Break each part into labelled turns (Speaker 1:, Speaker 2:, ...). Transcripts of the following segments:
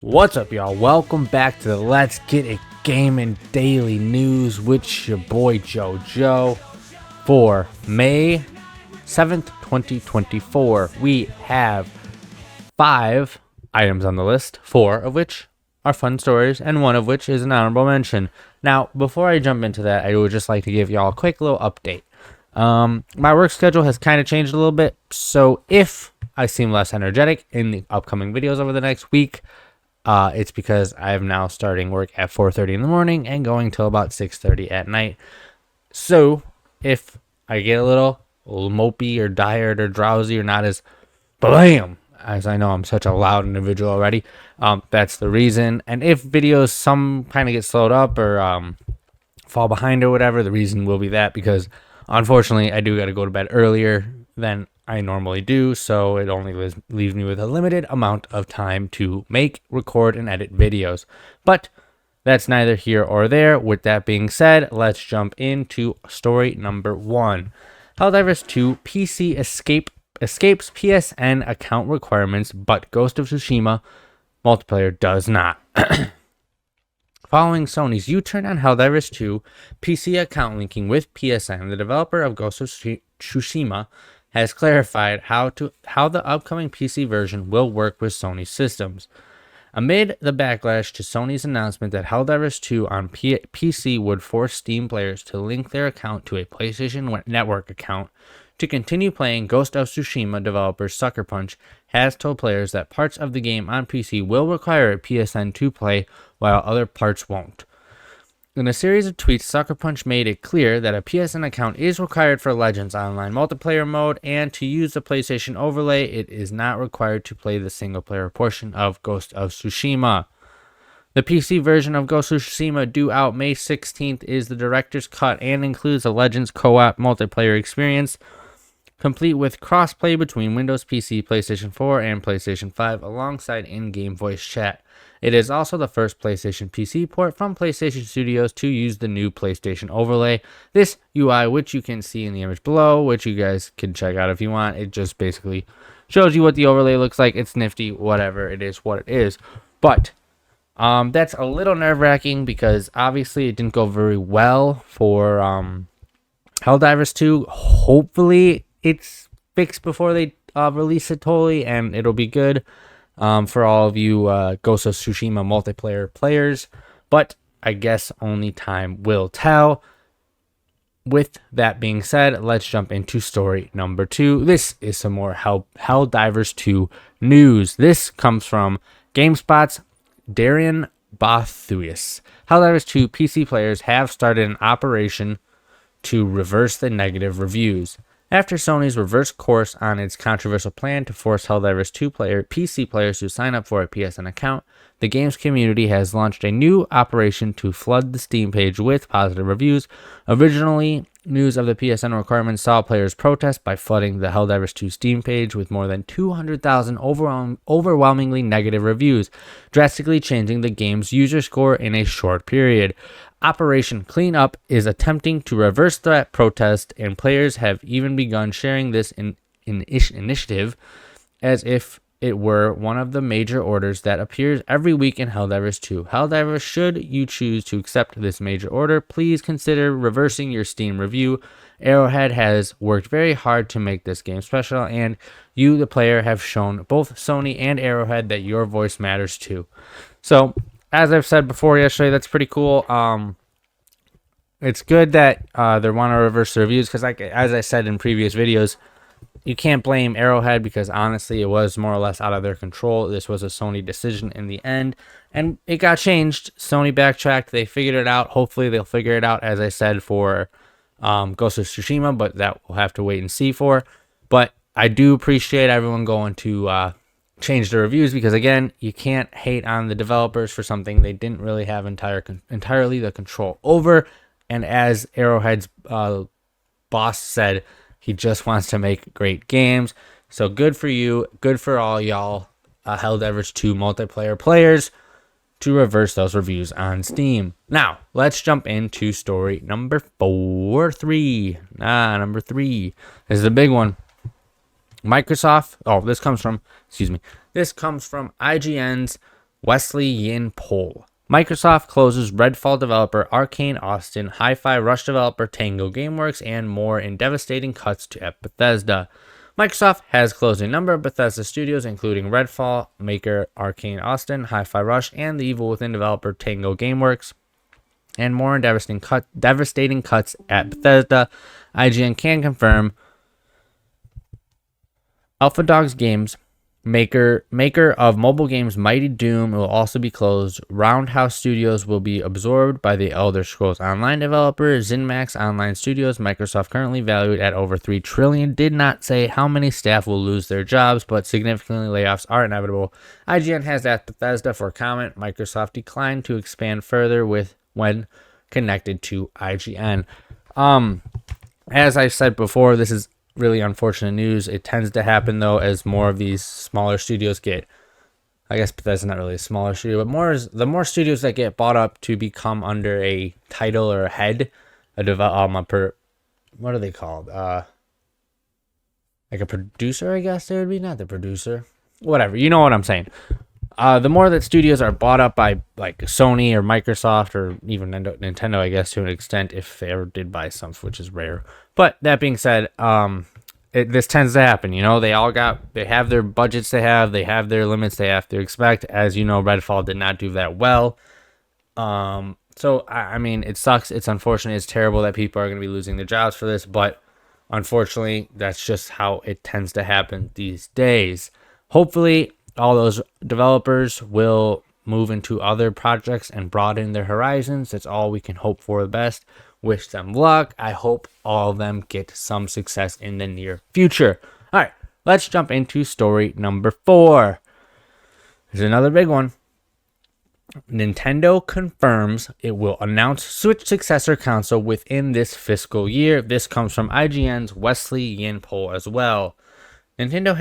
Speaker 1: What's up, y'all? Welcome back to the Let's Get It Gaming Daily News with your boy JoJo for May 7th, 2024. We have 5 items on the list, 4 of which are fun stories, and 1 of which is an honorable mention. Now, before I jump into that, I would just like to give y'all a quick little update. My work schedule has kind of changed a little bit, so if I seem less energetic in the upcoming videos over the next week, it's because I am now starting work at 4:30 in the morning and going till about 6:30 at night. So if I get a little mopey or tired or drowsy or not as blam, as I know I'm such a loud individual already, that's the reason. And if videos some kind of get slowed up or fall behind or whatever, the reason will be that because unfortunately I do got to go to bed earlier than I normally do, so it only leaves me with a limited amount of time to make, record, and edit videos. But that's neither here or there. With that being said, let's jump into story number 1. Helldivers 2 PC escapes PSN account requirements, but Ghost of Tsushima multiplayer does not. Following Sony's U-turn on Helldivers 2 PC account linking with PSN, the developer of Ghost of Tsushima has clarified how the upcoming PC version will work with Sony systems. Amid the backlash to Sony's announcement that Helldivers 2 on PC would force Steam players to link their account to a PlayStation Network account to continue playing, Ghost of Tsushima developer Sucker Punch has told players that parts of the game on PC will require a PSN to play while other parts won't. In a series of tweets, Sucker Punch made it clear that a PSN account is required for Legends Online multiplayer mode, and to use the PlayStation overlay, it is not required to play the single-player portion of Ghost of Tsushima. The PC version of Ghost of Tsushima, due out May 16th, is the director's cut and includes a Legends co-op multiplayer experience, complete with cross-play between Windows PC, PlayStation 4, and PlayStation 5, alongside in-game voice chat. It is also the first PlayStation PC port from PlayStation Studios to use the new PlayStation overlay. This UI, which you can see in the image below, which you guys can check out if you want, it just basically shows you what the overlay looks like. It's nifty, whatever, it is what it is. But that's a little nerve-wracking because obviously it didn't go very well for Helldivers 2. Hopefully it's fixed before they release it totally, and it'll be good for all of you Ghost of Tsushima multiplayer players, but I guess only time will tell. With that being said, let's jump into story number 2. This is some more Helldivers 2 news. This comes from GameSpot's Darian Bothuis. Helldivers 2 PC players have started an operation to reverse the negative reviews. After Sony's reverse course on its controversial plan to force Helldivers 2 PC players to sign up for a PSN account, the game's community has launched a new operation to flood the Steam page with positive reviews. Originally, news of the PSN requirement saw players protest by flooding the Helldivers 2 Steam page with more than 200,000 overwhelmingly negative reviews, drastically changing the game's user score in a short period. Operation Cleanup is attempting to reverse that protest, and players have even begun sharing this initiative as if it were one of the major orders that appears every week in Helldivers 2. Helldivers, should you choose to accept this major order, please consider reversing your Steam review. Arrowhead has worked very hard to make this game special, and you, the player, have shown both Sony and Arrowhead that your voice matters too. So, as I've said before yesterday, that's pretty cool. It's good that they want to reverse the reviews because, like as I said in previous videos, you can't blame Arrowhead because honestly, it was more or less out of their control. This was a Sony decision in the end, and it got changed. Sony backtracked. They figured it out. Hopefully, they'll figure it out, as I said, for Ghost of Tsushima, but that we'll have to wait and see for. But I do appreciate everyone going to change the reviews because, again, you can't hate on the developers for something they didn't really have entirely the control over. And as Arrowhead's boss said, he just wants to make great games. So good for you. Good for all y'all Helldivers 2 multiplayer players to reverse those reviews on Steam. Now, let's jump into story number 3. Number 3. This is a big one. Microsoft, this comes from IGN's Wesley Yin Pole. Microsoft closes Redfall developer Arcane Austin, Hi-Fi Rush developer Tango Gameworks, and more in devastating cuts at Bethesda. Microsoft has closed a number of Bethesda studios, including Redfall maker Arcane Austin, Hi-Fi Rush, and the Evil Within developer Tango Gameworks, and more in devastating cuts at Bethesda. IGN can confirm Alpha Dogs Games, maker of mobile games Mighty Doom, will also be closed. Roundhouse Studios will be absorbed by the Elder Scrolls Online developer ZeniMax Online Studios. Microsoft, currently valued at over $3 trillion, did not say how many staff will lose their jobs, but significantly layoffs are inevitable. IGN has asked Bethesda for comment. Microsoft declined to expand further when connected to IGN. As I said before, this is really unfortunate news. It tends to happen though as more of these smaller studios get, I guess Bethesda's not really a smaller studio, but the more studios that get bought up to become under a title or a head, what are they called? Like a producer, I guess they would be, not the producer. Whatever, you know what I'm saying. The more that studios are bought up by like Sony or Microsoft or even Nintendo, I guess to an extent, if they ever did buy some, which is rare. But that being said, this tends to happen. You know, they have their budgets they have their limits they have to expect. As you know, Redfall did not do that well. So, I mean, it sucks. It's unfortunate. It's terrible that people are going to be losing their jobs for this. But unfortunately, that's just how it tends to happen these days. Hopefully, all those developers will move into other projects and broaden their horizons. That's all we can hope for the best. Wish them luck. I hope all of them get some success in the near future. All right, let's jump into story number 4. There's another big one. Nintendo confirms it will announce Switch successor console within this fiscal year. This comes from IGN's Wesley Yin poll as well. Nintendo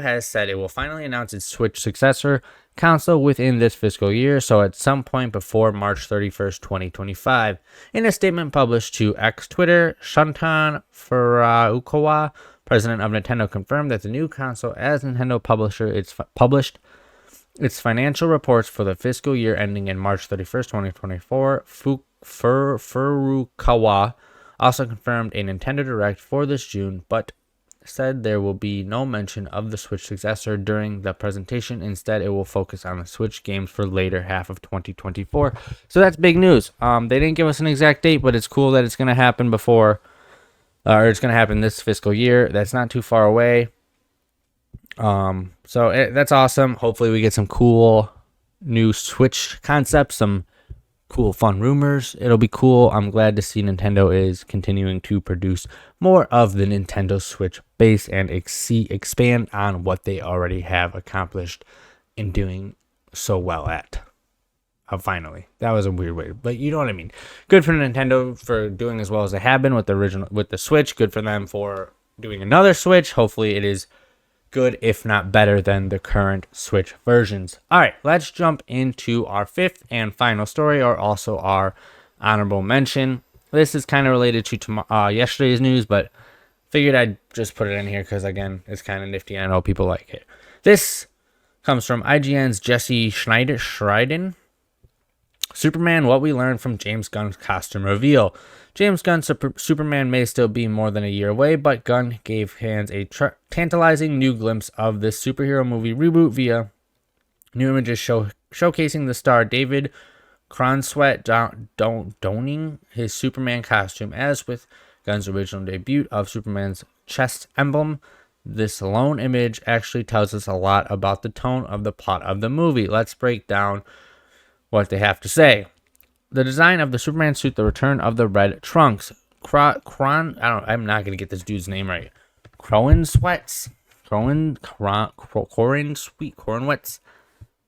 Speaker 1: has said it will finally announce its Switch successor console within this fiscal year, so at some point before March 31st, 2025. In a statement published to X Twitter, Shuntan Furukawa, president of Nintendo, confirmed that the new console, as Nintendo published its financial reports for the fiscal year ending in March 31st, 2024. Furukawa also confirmed a Nintendo Direct for this June, but said there will be no mention of the Switch successor during the presentation. Instead, it will focus on the Switch games for later half of 2024. So that's big news. They didn't give us an exact date, but it's cool that it's going to happen it's going to happen this fiscal year. That's not too far away. That's awesome. Hopefully we get some cool new Switch concepts, some cool fun rumors. It'll be cool. I'm glad to see Nintendo is continuing to produce more of the Nintendo Switch base and expand on what they already have accomplished in doing so well at. Finally, that was a weird way, but you know what I mean. Good for Nintendo for doing as well as they have been with the Switch. Good for them for doing another Switch. Hopefully it is good, if not better than the current Switch versions. All right, let's jump into our 5th and final story, or also our honorable mention. This is kind of related to yesterday's news, but figured I'd just put it in here because, again, it's kind of nifty. I know people like it. This comes from IGN's Jesse Schreiden. Superman, what we learned from James Gunn's costume reveal. James Gunn's Superman may still be more than a year away, but Gunn gave fans a tantalizing new glimpse of this superhero movie reboot via new images showcasing the star David Cronsweet donning his Superman costume. As with Gunn's original debut of Superman's chest emblem, this lone image actually tells us a lot about the tone of the plot of the movie. Let's break down what they have to say. The design of the Superman suit, the return of the red trunks. I'm not gonna get this dude's name right. Corwin's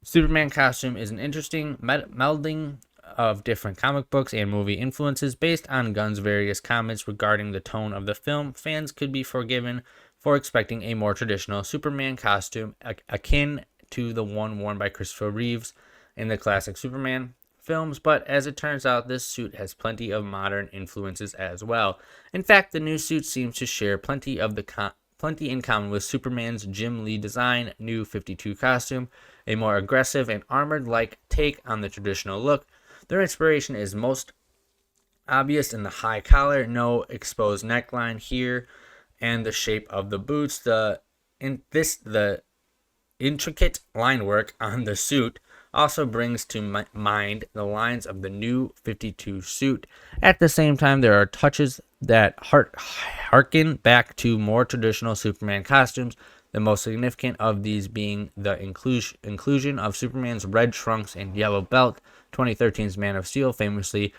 Speaker 1: Superman costume is an interesting melding of different comic books and movie influences. Based on Gunn's various comments regarding the tone of the film, fans could be forgiven for expecting a more traditional Superman costume akin to the one worn by Christopher Reeves in the classic Superman films, but as it turns out, this suit has plenty of modern influences as well. In fact, the new suit seems to share plenty of the plenty in common with Superman's Jim Lee design, new 52 costume, a more aggressive and armored-like take on the traditional look. Their inspiration is most obvious in the high collar, no exposed neckline here, and the shape of the boots. The intricate line work on the suit also brings to mind the lines of the new 52 suit. At the same time, there are touches that harken back to more traditional Superman costumes, the most significant of these being the inclusion of Superman's red trunks and yellow belt. 2013's Man of Steel famously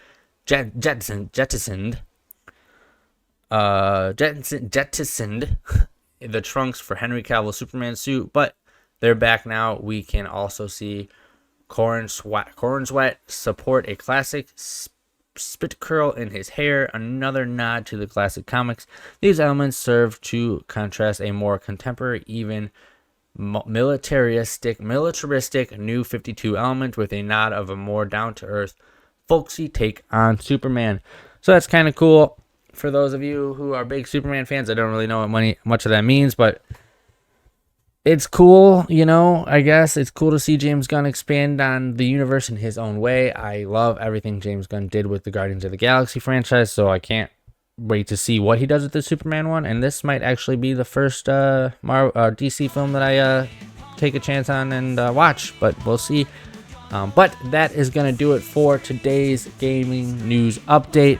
Speaker 1: jettisoned the trunks for Henry Cavill's Superman suit, but they're back now. We can also see Cornsweat support a classic spit curl in his hair, another nod to the classic comics. These elements serve to contrast a more contemporary, even militaristic new 52 element with a nod of a more down-to-earth, folksy take on Superman. So that's kind of cool. For those of you who are big Superman fans, I don't really know what much of that means, but it's cool, you know, I guess. It's cool to see James Gunn expand on the universe in his own way. I love everything James Gunn did with the Guardians of the Galaxy franchise, so I can't wait to see what he does with the Superman one. And this might actually be the first DC film that I take a chance on and watch, but we'll see. But that is going to do it for today's gaming news update.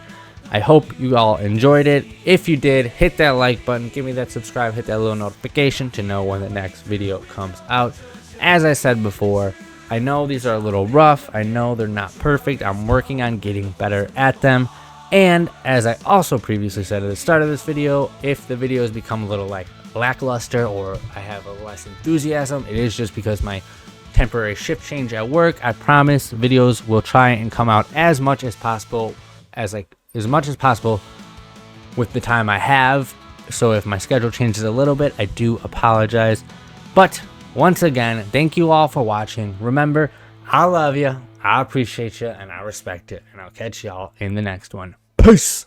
Speaker 1: I hope you all enjoyed it. If you did, hit that like button, give me that subscribe, hit that little notification to know when the next video comes out. As I said before, I know these are a little rough. I know they're not perfect. I'm working on getting better at them. And as I also previously said at the start of this video, if the videos become a little like lackluster or I have a less enthusiasm, it is just because my temporary shift change at work. I promise videos will try and come out as much as possible with the time I have. So if my schedule changes a little bit, I do apologize. But once again, thank you all for watching. Remember, I love you, I appreciate you, and I respect it. And I'll catch y'all in the next one. Peace!